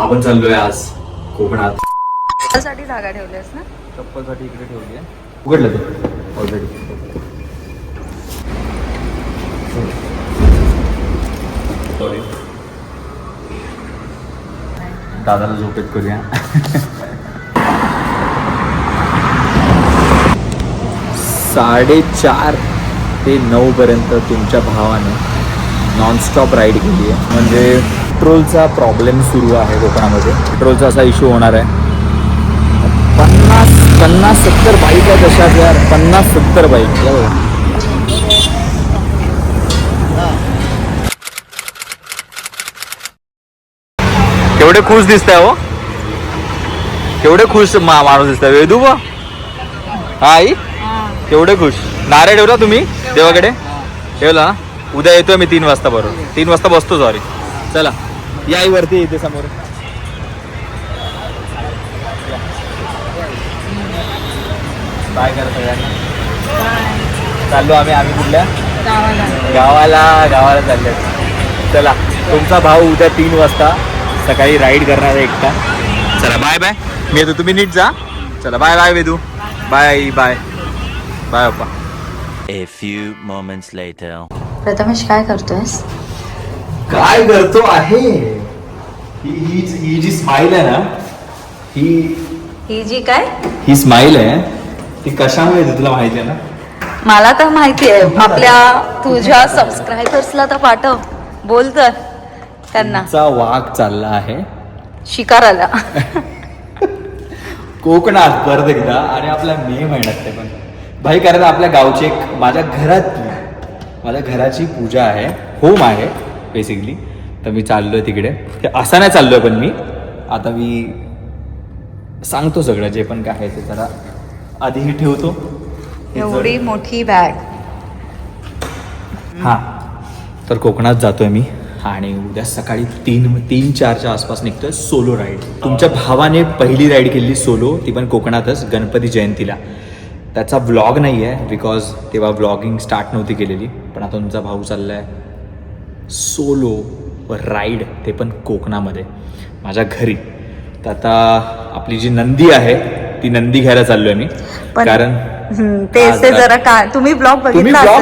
आपण चाललोय आज कोकणात. साठी जागा ठेवलीस ना? चप्पलसाठी इकडे ठेवली आहे. उघडलं ते ऑलरेडी. सॉरी, दादाला झोपेत करूया. 4:30 ते 9 पर्यंत तुमच्या भावाने नॉनस्टॉप राईड केली आहे. म्हणजे पेट्रोलचा प्रॉब्लेम सुरू आहे कोकणामध्ये. पेट्रोलचा असा इश्यू होणार आहे. 50-70 बाईक आहे तशाच यार. 50-70 बाईक. केवढे खुश दिसताय हो, केवढे खुश माणूस दिसताय वेदू बा. हा आई, केवढे खुश. नारळ ठेवला तुम्ही देवाकडे? ठेवला ना. उद्या येतोय मी 3 वाजता. बरोबर 3 वाजता बसतो. सॉरी. चला या आई वरती येते समोर. काय करा सगळ्यांना. चाललो आम्ही कुठल्या गावाला चाललो. चला, तुमचा भाऊ उद्या 3 वाजता सकाळी राईड करणार आहे एकटा. चला बाय बाय. मी येतो, तुम्ही नीट जा. चला bye bye Vedu. Bye bye bye पप्पा. A few moments later. Prathamesh काय करतोयस? काय करतो आहे. ही जी स्माइल आहे ना, ही जी काय ही स्माइल आहे ती कशामुळे येते तुला माहिती आहे ना? मला तर माहिती आहे. आपल्या तुझ्या सबस्क्रायबर्सला तर पाठव. बोल तर त्यांना. चा वाघ चालला आहे शिकाराला. कोकणात परत एकदा. आणि आपल्या मे महिन्यात ते पण भाई. कारण आपल्या गावची एक माझ्या घराची पूजा आहे, होम आहे बेसिकली. तर मी चाललोय तिकडे. ते असा नाही चाललोय, पण मी आता सांगतो सगळं जे पण काय आहे ते. जरा आधीही ठेवतो. एवढी मोठी बॅग. हा, तर कोकणात जातोय मी. आणि उद्या सकाळी 3-4च्या आसपास निघतोय सोलो राईड. तुमच्या भावाने पहिली राईड केली सोलो, ती पण कोकणातच गणपती जयंतीला. त्याचा व्लॉग नाही आहे बिकॉज तेव्हा व्लॉगिंग स्टार्ट नव्हती केलेली. पण आता तुमचा भाऊ चाललाय सोलो राईड, ते पण कोकणामध्ये माझ्या घरी. तर आता आपली जी नंदी आहे ती नंदी घ्यायला चाललोय मी. कारण ते जरा काय तुम्ही ब्लॉग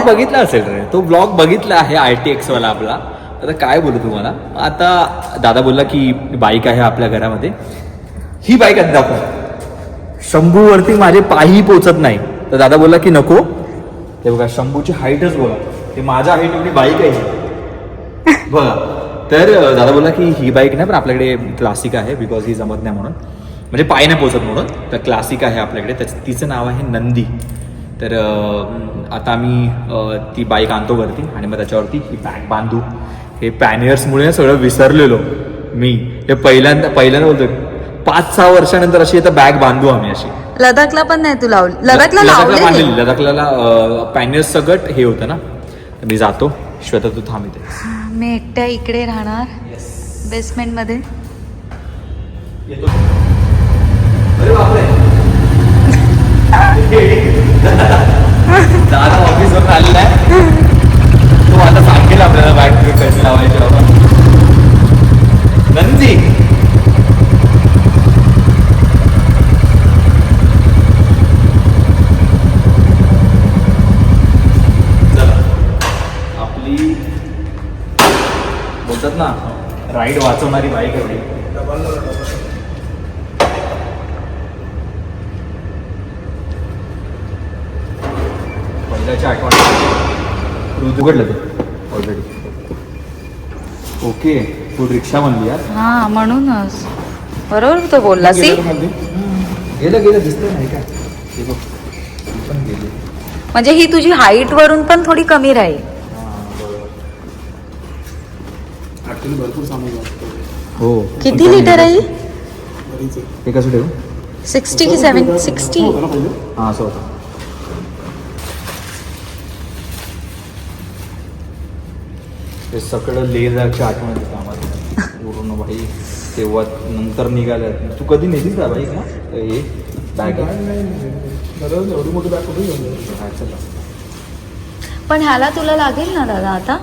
बघितला असेल रे. तो ब्लॉग बघितला आहे RTX वाला आपला. आता काय बोलू तुम्हाला. आता दादा बोलला की बाईक आहे आपल्या घरामध्ये, ही बाईक आधी दाखव. शंभूवरती माझे पायही पोचत नाही. तर दादा बोलला की नको. ते बघा शंभूची हाईटच बघा. ते माझ्या हाईट एवढी बाईक आहे बघा. तर दादा बोलला की ही बाईक नाही, पण आपल्याकडे क्लासिक आहे बिकॉज ही जमत नाही म्हणून, म्हणजे पाय नाही पोचत म्हणून. तर क्लासिक आहे आपल्याकडे. तिचं नाव आहे नंदी. तर आता आम्ही ती बाईक आणतो वरती आणि मग त्याच्यावरती ही बॅग बांधू. हे पॅनियर्समुळे सगळं विसरलेलो मी. हे पहिल्यांदा बोलतोय 5-6 वर्षानंतर अशी आता बॅग बांधू आम्ही अशी. लडाखला पण नाही तू लावली? लडाखला पॅनियर्स सगळं हे होतं ना. तर मी जातो. श्वेता तू थांब इथे. मी एकट्या इकडे राहणार बेसमेंट मध्ये. दादा ऑफिसवर आलेला आहे. तो आता सांगेल आपल्याला बॅग कशी लावायची बाबा. नंदी आपली बोलतात ना राईड वाचवणारी बाईक एवढी. पहिल्याच्या आठवण उघडलं ते ऑलरेडी. ओके, तू रिक्षा म्हणली यार. हा म्हणूनच बरोबर तो बोलला. सी गेलं दिसतंय नाही काय. पण गेली. म्हणजे ही तुझी हाईट वरून पण थोडी कमी राहील. भरपूर सामान हो. किती लिटर आहे? हे कसं ठेवू? 60 की 60? हां असं होतं. ते सगळं लेहच्या आठवण येतं आम्हाला पूर्ण भाई. तेव्हा नंतर निघालं. तू कधी नेलीस का बाईक ना हे बॅग? एवढी मोठी बॅग कुठे घेऊन. चला. पण ह्याला तुला लागेल ना दादा आता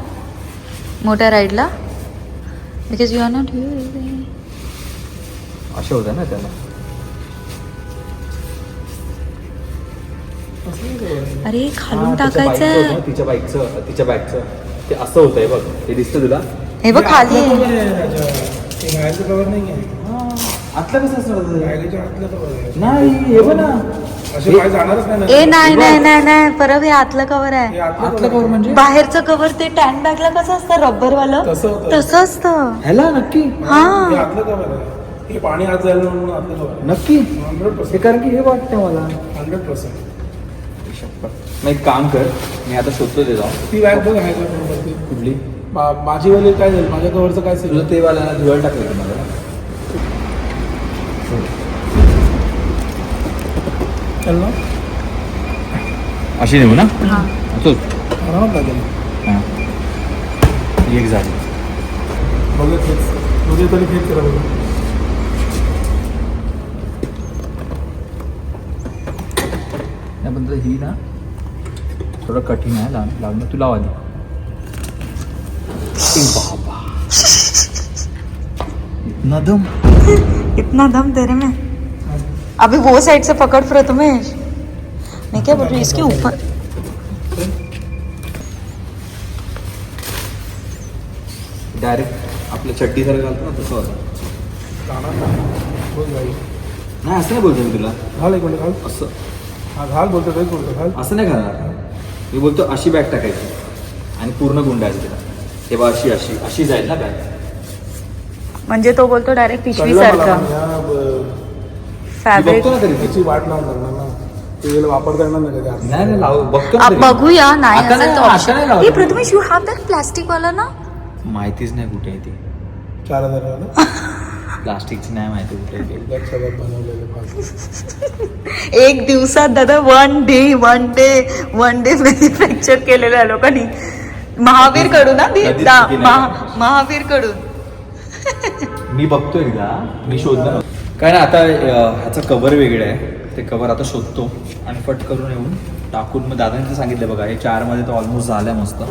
मोठ्या राईडला? बिकॉज यू आर नॉट असं होतं ना त्याला. अरे खालून हा, त्याच्या बाईकचं टाकायचं. होतं ना, तिच्या बॅगचं ते असं होतंय बघ. ते दिसतं तुला हे बघ खाली आहे. ते बाहेरचं कवर नाही आहे. आतलं कसं असणार होतं? बॅगेच्या आतलं कवर आहे. नाही हे बघ ना, असे पाय जाणारच नाही ना. ए नाही नाही नाही नाही परब हे आतलं कवर हे आहे. आतलं कवर म्हणजे बाहेरचं कवर ते टॅन बॅगला कसं असतं रब्बरवालं तसं होतं. तसं असतं. ह्याला नक्की हा. हे आतलं कवर आहे. हे पाणी आत जायला म्हणून आतलं कवर आहे. नक्की 100%. हे कारण की हे वाटतं मला. 100%. मग एक काम कर, मी आता शोधतो ते जाऊन. ती बॅग बघ आहे का बरोबर ती? कुठली? माझी वाली काय झालं, माझ्या कवरचं काय तुझं झालं? ते वाला धुवायला टाकलं तुम्हाला. चल ना, अशी नेऊ ना हा. असंच. आरामात लागेल. हां एक झाली. बघत हेच दोघे तरी फेक करा बघा. त्याबद्दल ही ना थोडं कठीण आहे लावणं. तू लावा आधी. ए बाबा इतना दम. इतना दम तेरे में. अभी वो साइड से पकड़ प्रथमेश. मैं क्या बोल रही हूँ इसके ऊपर. डायरेक्ट आपल्या चड्डी सारखं घालतो ना तसं होतं. जाणार नाही. बोल बाई. नाही असं नाही बोलतो मी तुला. घाल एक मिनिट घाल. असं हा घाल बोलतो तेच बोलतो घाल. असं नाही घालणार. मी बोलतो अशी बॅग टाकायची आणि पूर्ण गुंडायचं तिला. तेव्हा अशी अशी अशी जाईल ना बॅग. म्हणजे तो बोलतो डायरेक्ट पिशवी कळलं मला सारखं पण या फॅब्रिक. बघतो ना तरी त्याची वाट लावून लागणार ना. ते वापरता येणार नाही कधी आत. नाही लाव बघतो ना तरी. बघूया नाही आता असेल नाही, तर आता option. नाही लावत. ए, Prathamesh you have that plastic वाला ना. माहितीच नाही कुठे आहे ती. 4,000 वाला. प्लास्टिकची नाही माहिती कुठे आहे ती. त्यात सगळं बनवलेलं फास्ट. एक दिवसात दादा वन डे मॅन्युफॅक्चर केलेलं आहे लोकांनी. महावीर कडून ना कधीच चुकी नाही. महावीर कडून. मी बघतो एकदा. मी शोधलं काय ना आता ह्याचं कवर वेगळं आहे. ते कवर आता शोधतो आणि फट करून येऊन टाकून मग दादांनी तर सांगितलं बघा हे 4 मध्ये तर ऑलमोस्ट झालंय मस्त.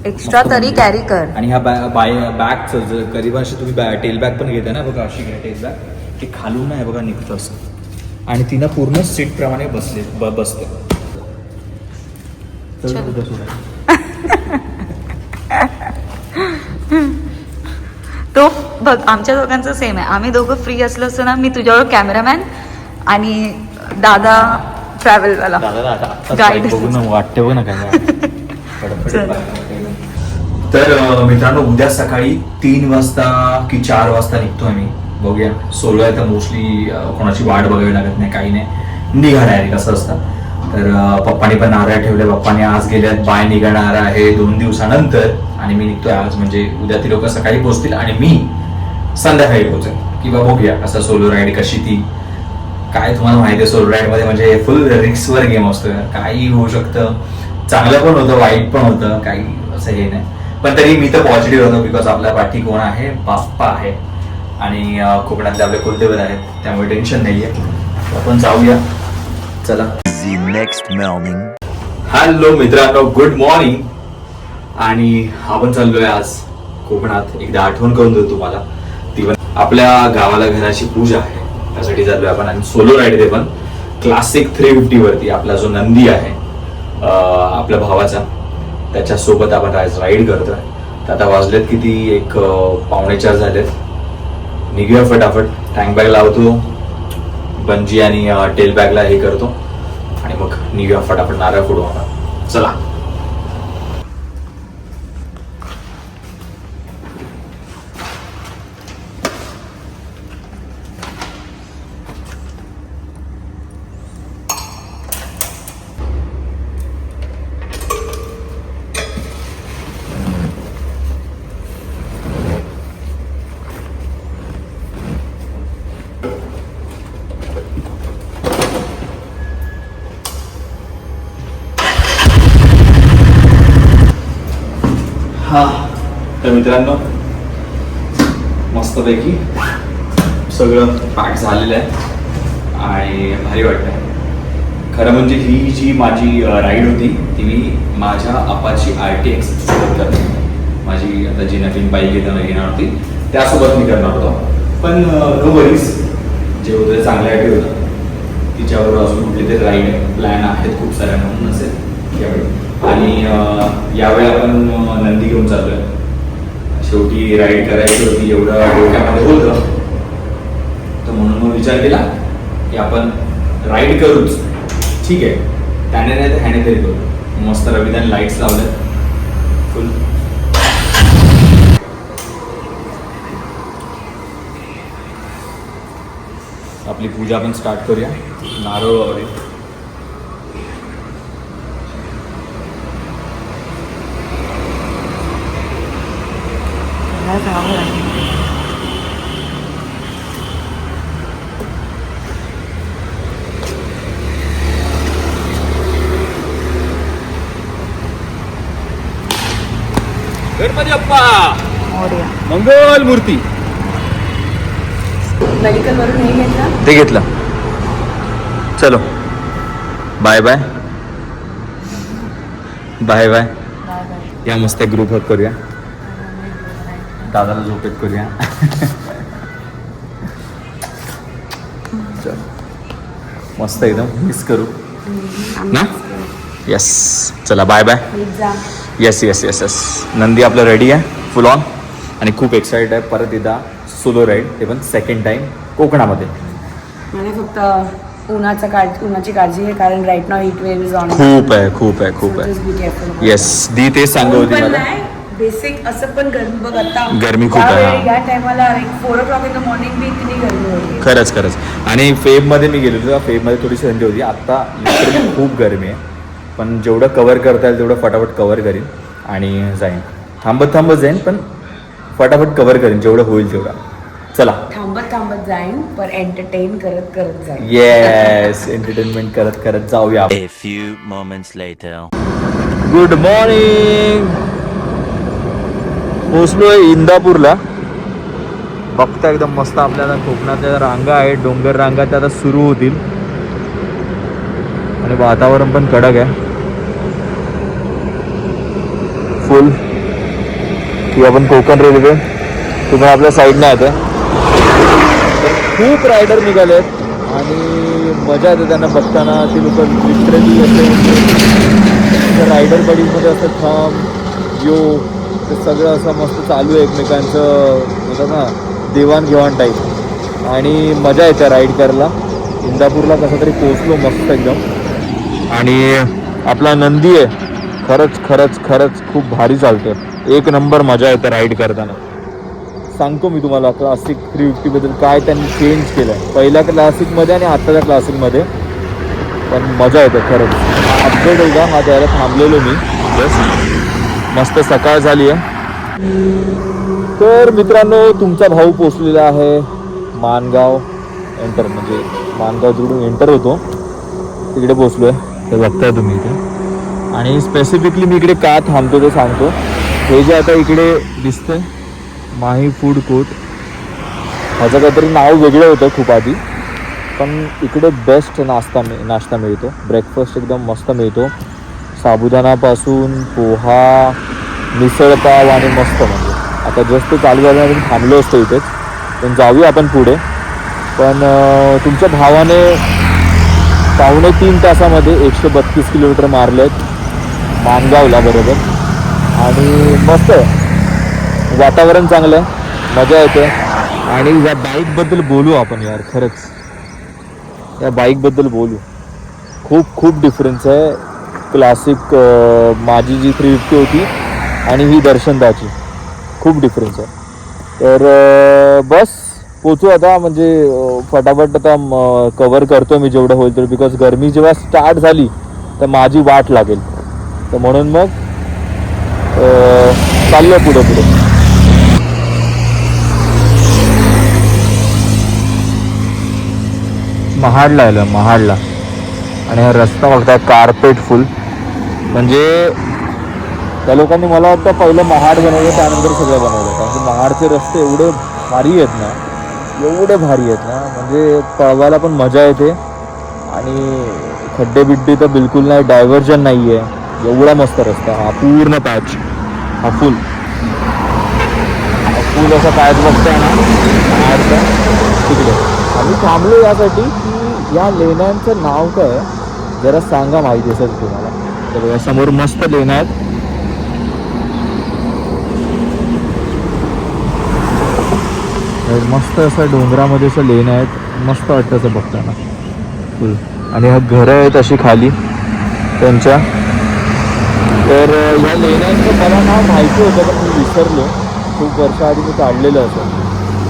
एक्स्ट्रा तरी कॅरी कर. आणि ह्या बॅगचं जर करीब अशी तुम्ही टेल बॅग पण घेता ना बघा अशी घ्या टेल बॅग. ती खालून ना हे बघा निघतं असं आणि तिनं पूर्ण सीट प्रमाणे बसते. चल. उद्या सोडायचं. तो बघ आमच्या दोघांचं सेम आहे. आम्ही दोघं फ्री असलो असतो ना मी तुझ्यावर कॅमेरामॅन आणि दादा ट्रॅव्हलवाला दादा आता Guide. बघून वाटते बघ ना काय. चल. तर मित्रांनो उद्या सकाळी 3 वाजता की 4 वाजता निघतोय मी. बघूया. सोलो आहे तर मोस्टली कोणाची वाट बघावी लागत नाही काही नाही. निघा डायरेक्ट असं असतं. तर पप्पानी पण नारळ ठेवले. पप्पाने आज गेल्यात बाय निघणार आहे 2 दिवसानंतर आणि मी निघतोय आज. म्हणजे उद्या ती लोक सकाळी पोहोचतील आणि मी संध्याकाळी पोहोचेल. किंवा बघूया असं सोलो राईड कशी ती काय. तुम्हाला माहिती आहे सोलो राईड मध्ये म्हणजे फुल रिस्कवर गेम असतो. काही होऊ शकतं. चांगलं पण होतं वाईट पण होतं. काही असं हे नाही. पण तरी मी तर पॉझिटिव्ह होतो बिकॉज आपल्या पाठी कोण आहे बाप्पा आहे आणि कोकणातले आपले कुलदेवत आहेत त्यामुळे टेन्शन नाहीये. आपण जाऊया चला. The next morning. हॅलो मित्रांनो गुड मॉर्निंग. आणि आपण चाललोय आज कोकणात. एकदा आठवण करून देतो तुम्हाला. ती पण आपल्या गावाला घराची पूजा आहे त्यासाठी चाललोय आपण. आणि सोलो राईड ते पण क्लासिक 350 वरती. आपला जो नंदी आहे आपल्या भावाचा त्याच्यासोबत आपण आज राईड करतोय. तर आता वाजलेत किती एक 3:45 झालेत. निघूया फटाफट. टँक बॅग लावतो बंजी आणि टेल बॅगला हे करतो आणि मग निघूया फटाफट. नारळ फोडू आपण. चला. हा तर मित्रांनो मस्तपैकी सगळं पॅक झालेलं आहे आणि भारी वाटतंय. खरं म्हणजे ही जी माझी राईड होती ती मी माझ्या अपाची RTX सोबत करतो. माझी आता जी नवीन बाईक घेणार होती त्यासोबत मी करणार होतो. पण नो वरीज जे होतं ते चांगल्यासाठी होतं. तिच्याबरोबर अजून कुठले तरी राईड प्लॅन आहेत खूप साऱ्या म्हणून असेल यावेळी. आणि यावेळी आपण नंदी घेऊन चाललोय. शेवटी राईड करायची होती एवढं डोक्यामध्ये होतं, तर म्हणून मग विचार केला की आपण राईड करूच. ठीक आहे, त्याने नाही तर ह्याने तरी करू. मस्त रविदान लाईट्स लावल्या फुल. आपली पूजा आपण स्टार्ट करूया. नारळ वगैरे गणपती बाप्पा मोरया. मंगल मूर्ती. मेडिकल वरून हे घेतलं. ते घेतलं. चलो बाय बाय बाय बाय. या मस्त ग्रुप हक करूया. दादाला झोपेत करूया. चल मस्त एकदम मिस करू ना. यस चला bye bye. Yes yes yes yes. Nandi आपलं रेडी आहे फुल ऑन आणि खूप एक्साइटेड आहे परत एकदा सोलो राईड, ते पण सेकंड टाइम कोकणामध्ये. मला फक्त उन्हाची काळजी आहे कारण right now heat wave is on. खूप आहे खूप आहे खूप आहे. येस दी तेच सांगत होती मला. बेसिक असं पण गरमी बघ आता. गरमी खूप आहे, हा. या टायमाला 4 o'clock इन द मॉर्निंग बी इतनी गरमी होती. खरंच खरंच. आणि फेबमध्ये मी गेलो होतो, फेबमध्ये थोडीशी थंडी होती. आत्ता लिटरली खूप गरमी आहे. पण जेवढं कव्हर करता येईल तेवढं फटाफट कव्हर करीन आणि जाईन. थांबत जाईन पण फटाफट कव्हर करीन जेवढं होईल तेवढं. चला थांबत जाईन पण एंटरटेन करत जाईन. येस एंटरटेनमेंट करत करत जाऊया. A few moments later. Good morning. पोचलोय इंदापूरला. बघता एकदम मस्त आपल्याला कोकणातल्या रांगा आहेत, डोंगर रांगा त्या आता सुरू होतील आणि वातावरण पण कडक आहे फुल. की आपण कोकण रेल्वे तुम्ही आपल्या साईडने येते. खूप रायडर निघाले आहेत आणि मजा येते त्यांना बघताना. ती लोक लिटरली असे रायडर बडीजमध्ये असं थंब यो ते सगळं असं मस्त चालू आहे एकमेकांचं म्हणतात ना देवाणघेवाण टाईप. आणि मजा येते राईड करायला. इंदापूरला कसं तरी पोचलो मस्त एकदम. आणि आपला नंदी आहे खरंच खरंच खरंच खूप भारी चालतोय. एक नंबर मजा येते राईड करताना. सांगतो मी तुम्हाला क्लासिक 350बद्दल काय त्यांनी चेंज केलं आहे पहिल्या क्लासिकमध्ये आणि आत्ताच्या क्लासिकमध्ये. पण मजा येते खरंच. अपडेट होता हा द्यायला थांबलेलो मी. मस्त सकाळ झाली आहे. तर मित्रांनो तुमचा भाऊ पोचलेला आहे माणगाव एंटर, म्हणजे माणगाव तिकडून एंटर होतो तिकडे पोचलो आहे. तर बघताय तुम्ही इथे. आणि स्पेसिफिकली मी इकडे का थांबतो ते सांगतो. हे जे आता इकडे दिसतंय माही फूड कोर्ट, ह्याचं काहीतरी नाव वेगळं होतं खूप आधी, पण इकडे बेस्ट नाश्ता मिळतो. ब्रेकफास्ट एकदम मस्त मिळतो. साबुदाणापासून पोहा, मिसळपाव आणि मस्त. म्हणजे आता जस्ट चालू झाल्यानंतर थांबलो असतो इथेच, पण जाऊया आपण पुढे. पण तुमच्या भावाने 2.5 तासामध्ये 132 किलोमीटर मारले आहेत माणगावला बरोबर. आणि मस्त आहे, वातावरण चांगलं आहे, मजा येते. आणि या बाईकबद्दल बोलू आपण यार. खरंच या बाईकबद्दल बोलू. खूप खूप डिफरन्स आहे क्लासिक माझी जी 350 होती आणि ही दर्शनदाची. खूप डिफरन्स आहे. तर बस पोचू आता. म्हणजे फटाफट आता कवर करतो मी जेवढं होईल तर, बिकॉज गरमी जेव्हा स्टार्ट झाली तर माझी वाट लागेल. तर म्हणून मग चाललं पुढे. महाडला आलं, महाडला. आणि हा रस्ता बघताय कार्पेट फुल. म्हणजे त्या लोकांनी मला वाटतं पहिलं महाड बनवलं त्यानंतर सगळं बनवलं. कारण की महाडचे रस्ते एवढे भारी आहेत ना, म्हणजे पळवायला पण मजा येते. आणि खड्डे बिड्डे तर बिलकुल नाही, डायव्हर्जन नाही आहे. एवढा मस्त रस्ता हा पूर्ण पॅच. हा फुल असा पॅच बघताय ना महाडचा तिकडे. आम्ही थांबलो यासाठी की या लेण्यांचं नाव काय जरा सांगा, माहिती असेल तुम्हाला. तर बघा समोर मस्त लेण्या आहेत. मस्त असं डोंगरामध्ये असं लेण्या आहेत, मस्त वाटतं असं बघताना फुल. आणि ह्या घरं आहेत अशी खाली त्यांच्या. तर या लेण्यांचं मला नाव माहिती होतं पण मी विसरलो. खूप वर्षाआधी मी काढलेलं असं,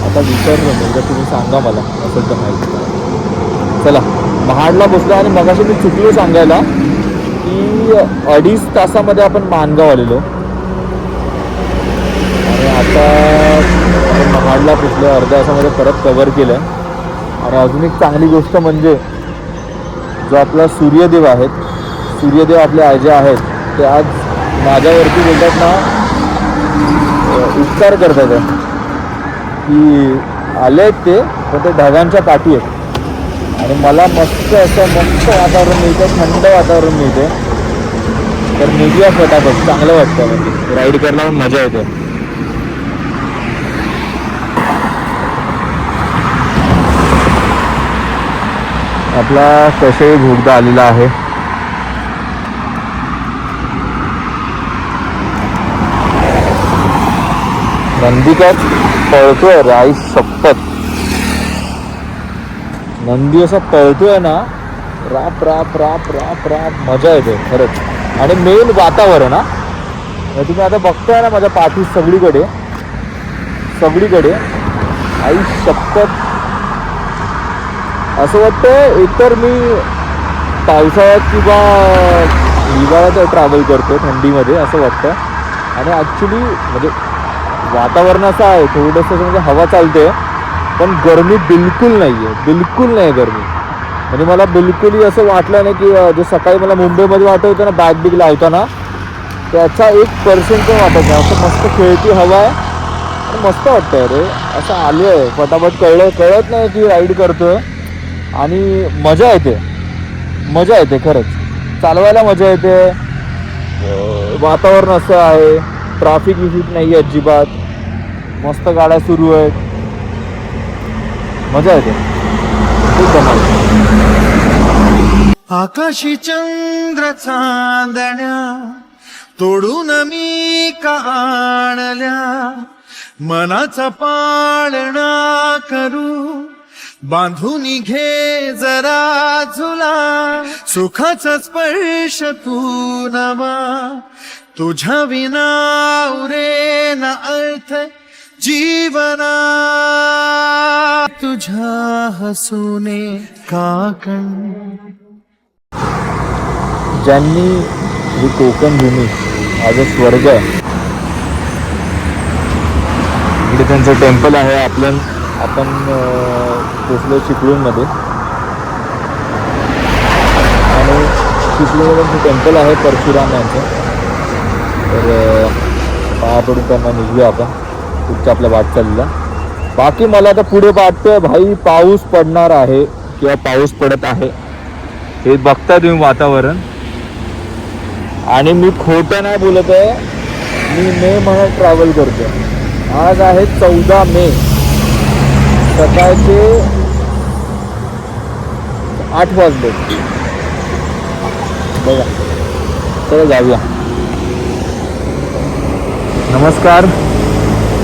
आता विसरलो मी. जर तुम्ही सांगा मला असेल तर माहिती. चला महाडला बसलो आणि मगाशी मी चुकलो सांगायला की 2.5 तासामध्ये आपण माणगाव आलेलो. आणि आता आपण महाडला पोचलो, अर्ध्या तासामध्ये परत कव्हर केलं. आणि अजून एक चांगली गोष्ट म्हणजे जो आपला सूर्यदेव आहेत, सूर्यदेव आपले जे आहेत ते आज माझ्यावरती बोलतात ना, उपकार करतात की आले आहेत ते, पण ते ढगांच्या पाठी आहेत. आणि मला मस्त वातावरण मिळतं, थंड वातावरण मिळते. तर निघूया फटाफट, चांगलं वाटतं. म्हणजे राईड करायला मजा येते. आपला कशेही भोगदा आलेला आहे. नंदी काय पळतोय रे, आई शपथ. नंदी असा पळतोय ना, राप राप राप राप राप, मजा येते खरंच. आणि मेन वातावरण हा, तुम्ही आता बघताय ना माझ्या पाठी सगळीकडे आई शपथ. असं वाटतं एकतर मी पावसाळ्यात किंवा हिवाळ्यात ट्रॅव्हल करतो, थंडीमध्ये असं वाटतं. आणि ॲक्च्युली म्हणजे वातावरण असं आहे थोडंसं, म्हणजे हवा चालते पण गरमी बिलकुल नाही आहे, बिलकुल नाही गरमी. म्हणजे मला बिलकुलही असं वाटलं नाही की जे सकाळी मला मुंबईमध्ये वाटत होतं ना बॅग बिग लावताना, त्याचा 1% पण वाटत नाही. असं मस्त खेळती हवा आहे आणि मस्त वाटतं रे. असं आलो आहे फटाफट, कळत नाही की राईड करतोय. आणि मजा येते खरंच, चालवायला मजा येते. वातावरण असं आहे, ट्रॅफिक नाही आहे अजिबात, मस्त गाड्या सुरू आहेत, मजा येते. खूप कमाल. आकाशी चंद्र चांदण्या तोडून मी का आणल्या, मनाचा पाळणा करू बांधून घे जरा झुला, सुखाचा स्पर्श तू नवा, तुझ्या विना उरे ना अर्थ जीवना, तुझ्या हसूने काकण. ज्यांनी ही कोकण भूमी आज स्वर्ग आहे, इकडे त्यांचं टेम्पल आहे. आपण पोचलो चिपळूणमध्ये आणि चिपळूणमध्ये त्यांचं टेम्पल आहे परशुराम यांचं. तर पाया पडून त्यांना निघूया आपण पुढच्या आपल्या वाटचालीला. बाकी मला आता पुढे वाटतंय भाई पाऊस पडणार आहे किंवा पाऊस पडत आहे, हे बघताय तुम्ही वातावरण. आणि मी खोटं नाही बोलत आहे, मी मे महिन्यात ट्रॅव्हल करतो. आज आहे 14 मे, सकाळचे 8 वाजले. बघा, चला जाऊया. नमस्कार,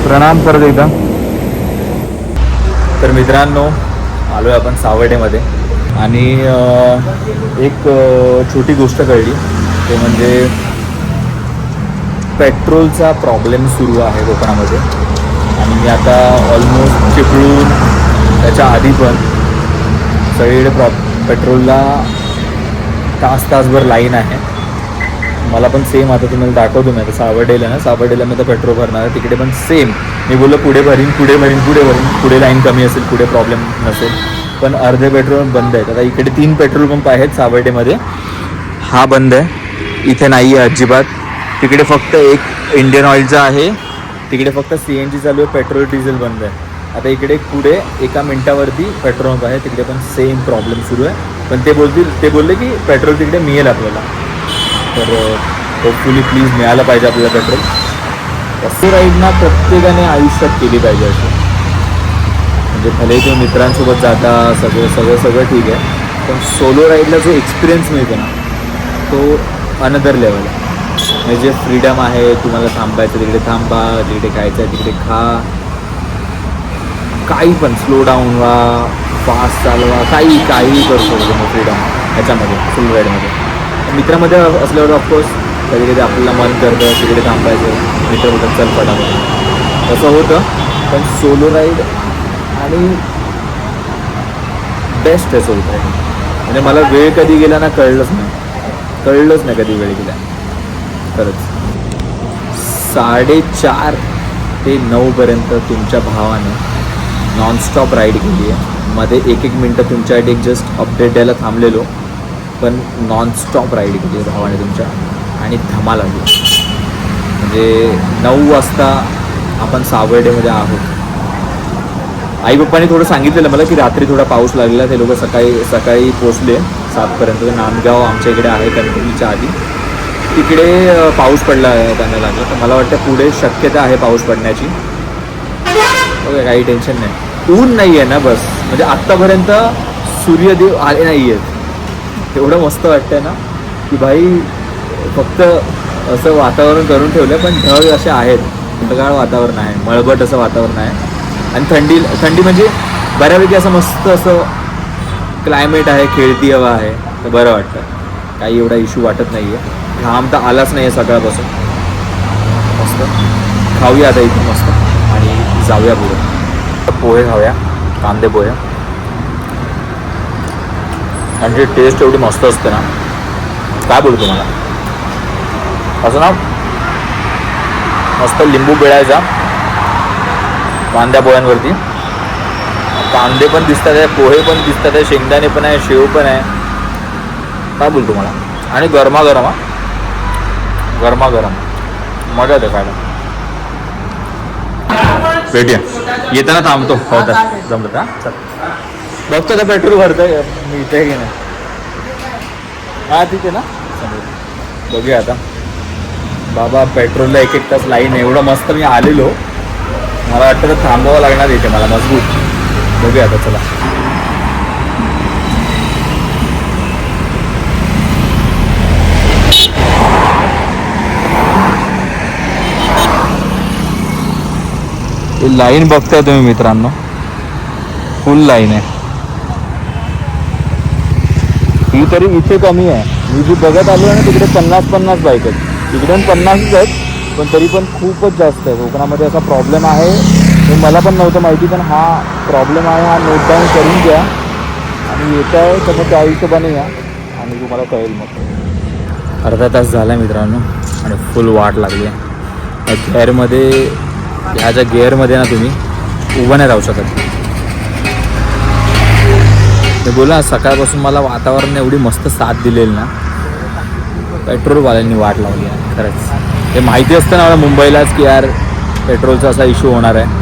प्रणाम करत एकदा. तर मित्रांनो, आलो आहे आपण सावर्डेमध्ये. आणि एक छोटी गोष्ट कळली, ते म्हणजे पेट्रोलचा प्रॉब्लेम सुरू आहे कोकणामध्ये. आणि मी आता ऑलमोस्ट चिपळूण त्याच्या आधी पण सगळीकडे पेट्रोलला तासभर लाईन आहे. मला पण सेम आता तुम्हाला दाखवतो मी. आता सावर्डेला मी आता पेट्रोल भरणार आहे, तिकडे पण सेम. मी बोललो पुढे भरीन, पुढे लाईन कमी असेल, पुढे प्रॉब्लेम नसेल, पण अर्धे पेट्रोल बंद आहेत. आता इकडे 3 पेट्रोल पंप आहेत सावर्डेमध्ये, हा बंद आहे, इथे नाही आहे अजिबात. तिकडे फक्त एक इंडियन ऑइलचा आहे, तिकडे फक्त CNG चालू आहे, पेट्रोल डिझेल बंद आहे. आता इकडे पुढे 1 मिनिटावरती पेट्रोल पंप आहे, तिकडे पण सेम प्रॉब्लेम सुरू आहे. पण ते बोलले की पेट्रोल तिकडे मिळेल आपल्याला. तर होपफुली प्लीज मिळालं पाहिजे आपल्याला पेट्रोल. अशी राईड ना प्रत्येकाने आयुष्यात केली पाहिजे. अशी म्हणजे भले तुम्ही मित्रांसोबत जाता सगळं ठीक आहे, पण सोलो राईडला जो एक्सपिरियन्स मिळतो ना तो अनदर लेवल आहे. म्हणजे जे फ्रीडम आहे, तुम्हाला थांबायचं तिकडे थांबा, तिकडे खायचं आहे तिकडे खा, काही पण स्लो डाऊन व्हा, फास्ट चालवा, काही करू शकतो मग फ्रीडम ह्याच्यामध्ये सोलो राईडमध्ये. मित्रामध्ये असल्यावर ऑफकोर्स कधी कधी आपल्याला मन करतं तिकडे थांबायचं, मित्र बोलतात चल पटापट, तसं होतं. पण सोलो राईड आणि बेस्ट आहे सोलो राईड. म्हणजे मला वेळ कधी गेला ना कळलंच नाही कधी वेळ गेला खरंच. 4:30 ते 9पर्यंत तुमच्या भावाने नॉनस्टॉप राईड केली आहे. मध्ये एक मिनटं तुमच्यासाठी एक जस्ट अपडेट द्यायला थांबलेलो, पण नॉनस्टॉप राईड केली आहे भावाने तुमच्या, आणि धमाल आली. म्हणजे 9 वाजता आपण सावर्डेमध्ये आहोत. आई पप्पाने थोडं सांगितलेलं मला की रात्री थोडा पाऊस लागला, ते लोक सकाळी पोचले 7पर्यंत. नांदगाव आमच्या इकडे आहे कणकवलीच्या आधी, तिकडे पाऊस पडला त्यांना लागला. तर मला वाटतं पुढे शक्यता आहे पाऊस पडण्याची. ओके, काही टेन्शन नाही, ऊन नाही आहे ना बस. म्हणजे आत्तापर्यंत सूर्यदेव आले नाही आहेत, एवढं मस्त वाटतंय ना की भाई फक्त असं वातावरण करून ठेवलं, पण ढग असे आहेत, थंडगार वातावरण आहे, मळबट असं वातावरण आहे. आणि थंडी म्हणजे बऱ्यापैकी असं मस्त असं क्लायमेट आहे, खेळती हवा आहे, तर बरं वाटतं. काही एवढा इश्यू वाटत नाही आहे. घाम तर आलाच नाही आहे सकाळपासून. मस्त खाऊया आता इथे मस्त आणि जाऊया पुढे. पोहे खाऊया, कांदे पोहे. आणि जी टेस्ट एवढी मस्त असते ना, काय बोलतो मला असं ना, मस्त लिंबू पिळायचा कांद्या पोह्यांवरती. कांदे पण दिसतात आहे, पोहे पण दिसतात आहे, शेंगदाणे पण आहे, शेव पण आहे. काय बोलतो मला. आणि गरमागरम मजा येते खायला. भेटूया येताना थांबतो होता जमलं का. चल बघतो आता पेट्रोल भरतंय मी इथे की नाही. हा तिथे ना, बघूया आता. बाबा पेट्रोलला 1 तास लाईन आहे. एवढं मस्त मी आलेलो, मला वाटतं तर थांबावं लागणार इथे मला मजबूत. बघूया आता, चला. लाईन बघताय तुम्ही मित्रांनो, फुल लाईन आहे. ही तरी इथे कमी आहे. मी जी बघत आलो आहे ना तिकडे 50 बाईक आहेत, तिकडे 50च आहेत, पण तरी पण खूपच जास्त आहे. कोकणामध्ये असा प्रॉब्लेम आहे, हे मला पण नव्हतं माहिती, पण हा प्रॉब्लेम आहे. हा नोट डाऊन करून घ्या आणि येत आहे तर त्या हिशोबाने या आणि तुम्हाला कळेल. मग अर्धा तास झाला मित्रांनो आणि फुल वाट लागली आहे. गेअरमध्ये, ह्या ज्या गेअरमध्ये ना तुम्ही उभं नाही राहू शकत. ते बोला सकाळपासून मला वातावरण एवढी मस्त साथ दिलेली ना, पेट्रोलवाल्यांनी वाट लावली आहे खरंच. ते माहिती असतं ना मला मुंबईलाच की यार पेट्रोलचा असा इश्यू होणार आहे.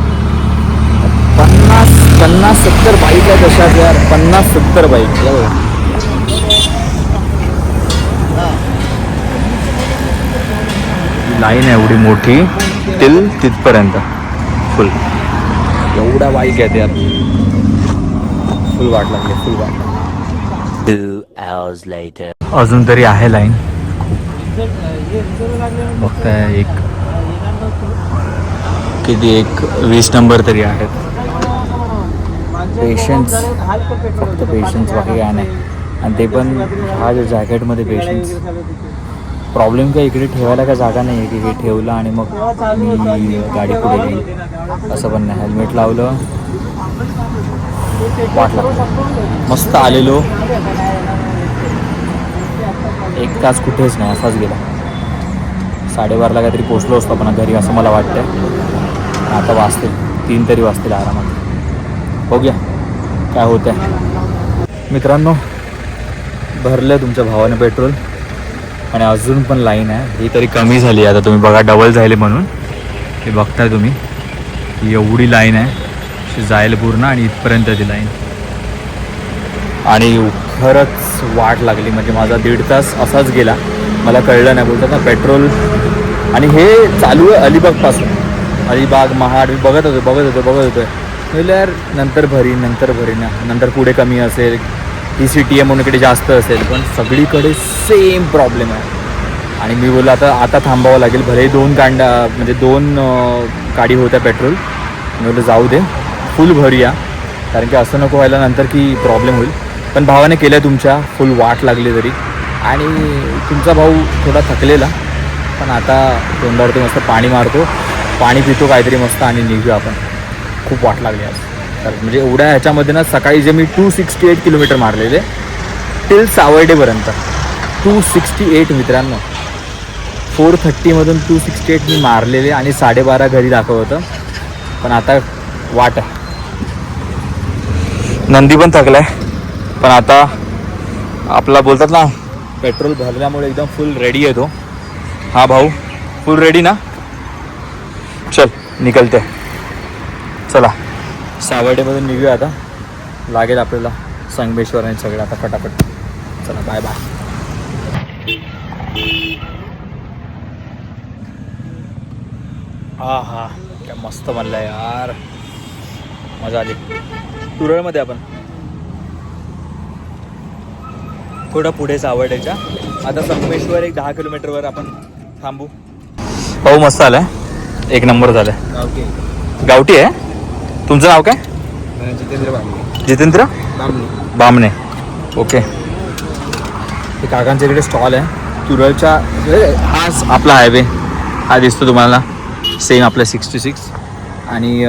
50-70 बाईक आहेत तशाच यार, 50-70 बाईक. लाईन आहे एवढी मोठी तिथपर्यंत फुल. एवढ्या बाईक आहेत यार, फुल वाट लागली, फुल वाट. 2 hours later. अजून तरी आहे लाईन. बघताय एक 20 नंबर तरी आहेत. पेशन्स, फक्त पेशन्स, बाकी काय नाही. आणि ते पण हा जो जॅकेटमध्ये पेशन्स. प्रॉब्लेम काय इकडे ठेवायला काय जागा नाही आहे की हे ठेवलं आणि मग मी गाडी पुढे गेली असं पण नाही. हेल्मेट लावलं, वाट लागलं. मस्त आलेलो, 1 तास कुठेच नाही, असाच गेला. 12:30ला काहीतरी पोचलो असतो आपण घरी असं मला वाटतं. आता वाजतील 3 तरी वाजतील आरामात. बघूया काय होतं आहे. मित्रांनो भरलं तुमच्या भावाने पेट्रोल आणि अजून पण लाईन आहे. ही तरी कमी झाली आता, तुम्ही बघा डबल झाले म्हणून. हे बघताय तुम्ही, एवढी लाईन आहे जायला पूर्ण आणि इथपर्यंत ती लाईन. आणि खरंच वाट लागली, म्हणजे माझा 1.5 तास असाच गेला, मला कळलं नाही. बोलतात ना पेट्रोल. आणि हे चालू आहे अलिबागपासून, अलिबाग महाड बघत होतो. म्हणलं यार नंतर भरीन ना, नंतर पुढे कमी असेल, ECTM म्हणून इकडे जास्त असेल, पण सगळीकडे सेम प्रॉब्लेम आहे. आणि मी बोललो आता थांबावं लागेल, भले दोन गाडी होत्या पेट्रोल. मी बोललो जाऊ दे, फुल भरूया, कारण की असं नको व्हायला नंतर की प्रॉब्लेम होईल. पण भावाने केलं तुमच्या, फुल वाट लागली तरी. आणि तुमचा भाऊ थोडा थकलेला, पण आता तोंडावरती मस्त पाणी मारतो, पाणी पितो काहीतरी मस्त आणि निघूया आपण. खूप वाट लागली आज तर, म्हणजे एवढ्या ह्याच्यामध्ये ना सकाळी जे मी 268 किलोमीटर मारलेले टिल सावर्डेपर्यंत, 268 मित्रांनो. 430मधून 268 मी मारलेले आणि 12:30 घरी दाखवत होतं. पण आता वाट आहे. नंदी पण थकलाय, पण आता आपला बोलतात ना पेट्रोल भरल्यामुळे एकदम फुल रेडी येतो. हा भाऊ फुल रेडी ना, चल निकलते. चला सावर्डेमधून निघूया आता, लागेल आपल्याला संगमेश्वर आणि सगळं आता फटाफट. चला बाय बाय. हा हा काय मस्त बनलाय यार, मजा आली. तुरळमध्ये आपण थोडं पुढे सावर्डेच्या, आता संगमेश्वर एक 10 किलोमीटरवर आपण थांबू. पाहू मस्त आलाय, एक नंबर झालाय. गावठी आहे. तुमचं नाव काय? जितेंद्र बामणे. ओके. हे काकांच्या इकडे स्टॉल आहे तुरळच्या. हाच आपला हायवे हा दिसतो तुम्हाला, सेम आपला 66. आणि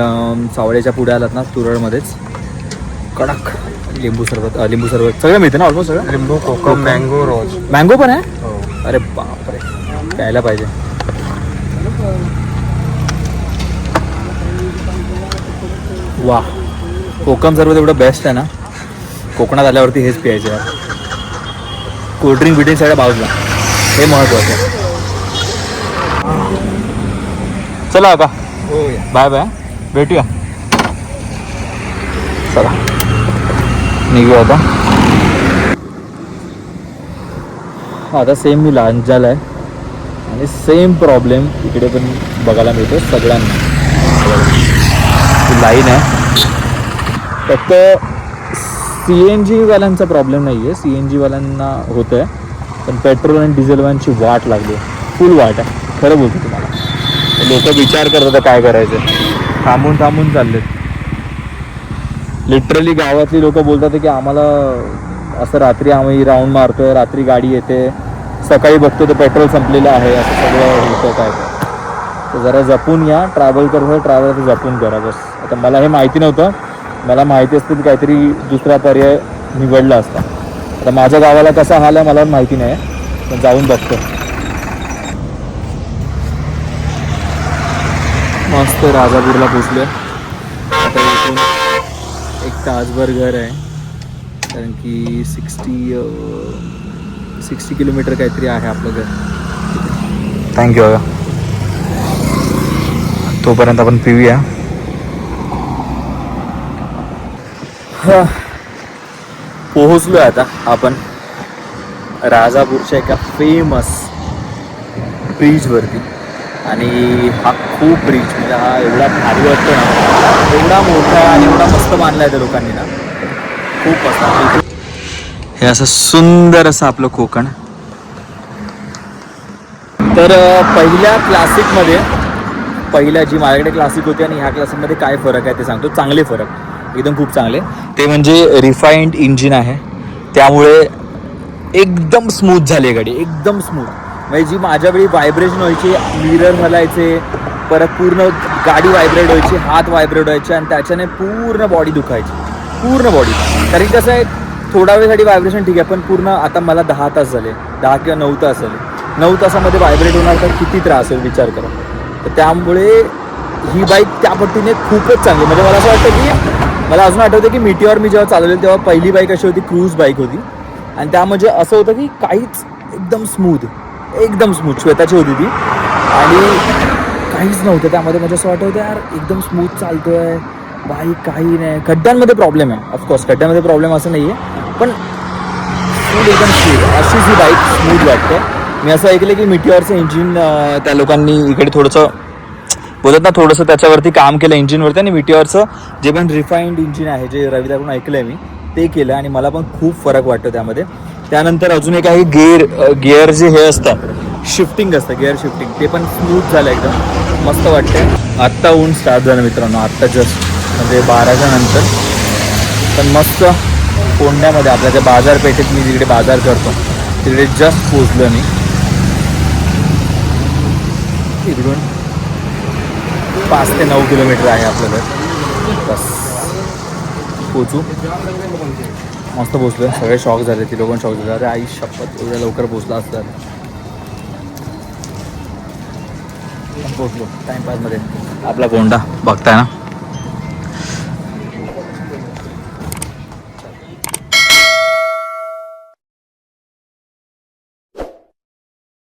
सावळेच्या पुढे आलात ना तुरळमध्येच कडक लिंबू सरबत सगळं मिळतं ना, ऑलमोस्ट सगळं. लिंबू, कोकम, मँगो, रोज. मँगो पण आहे. अरे बापरे, प्यायला पाहिजे. वा, कोकम सरबत एवढं बेस्ट आहे ना, कोकणात आल्यावरती हेच प्यायचं यार. कोल्ड्रिंक बिड्रिंक सगळ्या बाजूला, हे महत्त्वाचं आहे. चला आता बाय बाय, भेटूया. चला निघूया आता सेम मी लांजाला आहे आणि सेम प्रॉब्लेम इकडे पण बघायला मिळतो सगळ्यांना. लाईन आहे, फक्त CNG वाल्यांचा प्रॉब्लेम नाही आहे. CNG वाल्यांना होतं आहे, पण पेट्रोल आणि डिझेलवाल्यांची वाट लागली, फुल वाट आहे. खरं बोलतो तुम्हाला, लोक विचार करत होतं काय करायचं, थांबून चाललेत. लिटरली गावातली लोक बोलतात की आम्हाला असं रात्री आम्ही राऊंड मारतोय, रात्री गाडी येते, सकाळी बघतो तर पेट्रोल संपलेलं आहे, असं सगळं होतं. काय तर जरा जपून या, ट्रॅव्हल तर जपून करा बस. आता मला हे माहिती नव्हतं, मला माहिती असतं की काहीतरी दुसरा पर्याय निवडला असता. आता माझ्या गावाला कसा हाल आहे मला माहिती नाही, पण जाऊन बघतो. मस्त राजापूरला पोचलो. आता इथून एक तासभर घर आहे, कारण की 60 किलोमीटर काहीतरी आहे आपलं घर. थँक्यू बघा. तोपर्यंत आपण पिऊया. पोहोचलोय आता आपण राजापूरच्या एका फेमस ब्रिजवरती. आणि हा खूप ब्रिज, म्हणजे हा एवढा भारी वाटतो ना, एवढा मोठा आणि एवढा मस्त बांधला आहे त्या लोकांनी ना, खूप मस्त. हे असं सुंदर असं आपलं कोकण. तर पहिल्या क्लासिकमध्ये, पहिल्या जी माझ्याकडे क्लासिक होती आणि ह्या क्लासिकमध्ये काय फरक आहे ते सांगतो. चांगले फरक, एकदम खूप चांगले. ते म्हणजे रिफाईंड इंजिन आहे, त्यामुळे एकदम स्मूथ झाली गाडी, एकदम स्मूथ. म्हणजे जी माझ्या वेळी व्हायब्रेशन व्हायची, मिरर हलायचे, परत पूर्ण गाडी व्हायब्रेट व्हायची, हात व्हायब्रेट व्हायचे आणि त्याच्याने पूर्ण बॉडी दुखायची, पूर्ण बॉडी. कारण कसं आहे, थोडा वेळसाठी व्हायब्रेशन ठीक आहे, पण पूर्ण आता मला 10 तास झाले, 10 किंवा 9 तास झाले. 9 तासामध्ये व्हायब्रेट होणार तर किती त्रास होईल विचार करा. तर त्यामुळे ही बाईक त्या पद्धतीने खूपच चांगली. म्हणजे मला असं वाटतं की, मला अजून आठवतं की मिटिऑर मी जेव्हा चालवलेली तेव्हा पहिली बाईक अशी होती, क्रूज बाईक होती. आणि त्यामध्ये असं होतं की काहीच एकदम स्मूथ श्वेताची होती ती, आणि काहीच नव्हतं त्यामध्ये. म्हणजे असं वाटत होतं यार एकदम स्मूथ चालतोय बाईक, काही नाही. खड्ड्यांमध्ये प्रॉब्लेम आहे, ऑफकोर्स खड्ड्यामध्ये प्रॉब्लेम असं नाही आहे, पण स्मूथ, एकदम स्मूथ अशीच ही बाईक स्मूथ वाटते. मी असं ऐकलं की मिटिऑरचं इंजिन त्या लोकांनी इकडे थोडंसं बोलत ना थोडंसं त्याच्यावरती काम केलं इंजिनवरती, आणि विटीवरचं जे पण रिफाईंड इंजिन आहे जे रविदाकडून ऐकलं आहे मी ते केलं, आणि मला पण खूप फरक वाटतो त्यामध्ये. त्यानंतर अजून एक आहे गिअर जे हे असतं शिफ्टिंग असतं, गिअर शिफ्टिंग, ते पण स्मूथ झालं एकदम मस्त वाटते. आत्ता ऊन स्टार्ट झालं मित्रांनो, आत्ता जस्ट म्हणजे 12च्या नंतर. पण मस्त कोंड्यामध्ये आपल्या त्या बाजारपेठेत मी जिकडे बाजार करतो तिकडे जस्ट पोचलो मी. इकडून 5 ते 9 किलोमीटर आहे आपलं घर. बस पोचू. मस्त पोचलो. सगळे शॉक झाले, ती लोक शॉक झाले. अरे आई शपथ एवढ्या लवकर पोचला असतात. पोचलो टाइमपासमध्ये. आपला कोंडा बघताय ना,